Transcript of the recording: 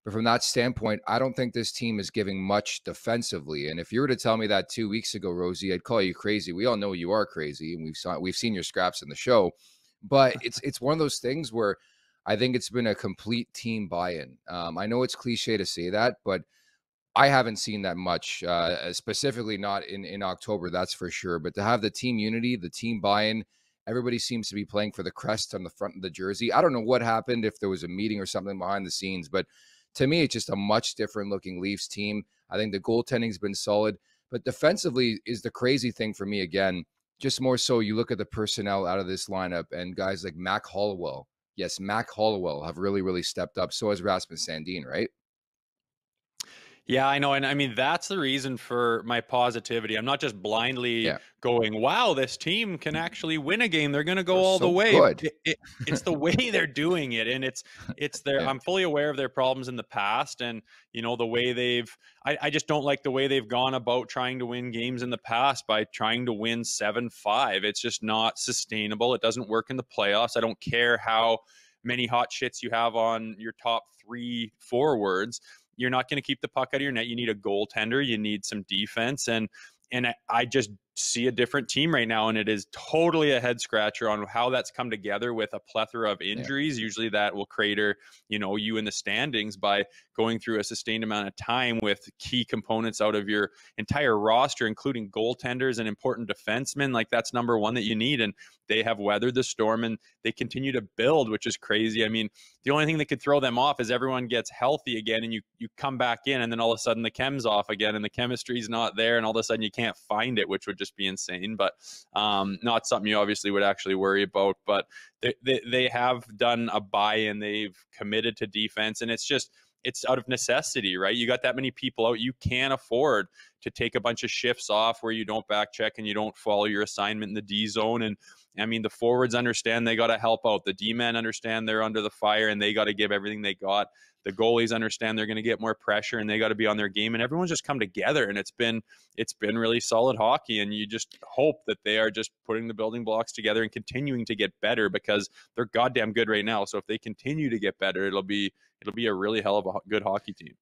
But from that standpoint, I don't think this team is giving much defensively. And if you were to tell me that 2 weeks ago, Rosie, I'd call you crazy. We all know you are crazy, and we've seen your scraps in the show. But it's one of those things where I think it's been a complete team buy-in. I know it's cliche to say that, but I haven't seen that much, specifically not in October, that's for sure. But to have the team unity, the team buy-in, everybody seems to be playing for the crest on the front of the jersey. I don't know what happened, if there was a meeting or something behind the scenes, but to me, it's just a much different looking Leafs team. I think the goaltending's been solid, but defensively is the crazy thing for me again. Just more so, you look at the personnel out of this lineup, and guys like Mac Hollowell. Yes, Mac Hollowell have really, really stepped up. So has Rasmus Sandin, right? Yeah, I know. And I mean, that's the reason for my positivity. I'm not just blindly Yeah. going, wow, this team can actually win a game. They're going to go They're all the so way. good. It's the way they're doing it. And it's their, Yeah. I'm fully aware of their problems in the past. And, the way I just don't like the way they've gone about trying to win games in the past by trying to win 7-5. It's just not sustainable. It doesn't work in the playoffs. I don't care how many hot shits you have on your top three forwards. You're not going to keep the puck out of your net. You need a goaltender. You need some defense. And I just see a different team right now, and it is totally a head scratcher on how that's come together with a plethora of Yeah. injuries. Usually that will crater, you in the standings by going through a sustained amount of time with key components out of your entire roster, including goaltenders and important defensemen. Like, that's number one that you need. And they have weathered the storm, and they continue to build, which is crazy. I mean, the only thing that could throw them off is everyone gets healthy again, and you come back in, and then all of a sudden the chem's off again, and the chemistry's not there, and all of a sudden you can't find it, which would just be insane. But not something you obviously would actually worry about. But they have done a buy-in. They've committed to defense, and it's out of necessity, right? You got that many people out. You can't afford to take a bunch of shifts off where you don't back check and you don't follow your assignment in the D zone. And I mean, the forwards understand they got to help out. The D-men understand they're under the fire and they got to give everything they got. The goalies understand they're going to get more pressure and they got to be on their game. And everyone's just come together, and it's been really solid hockey. And you just hope that they are just putting the building blocks together and continuing to get better, because they're goddamn good right now. So if they continue to get better, it'll be a really hell of a good hockey team.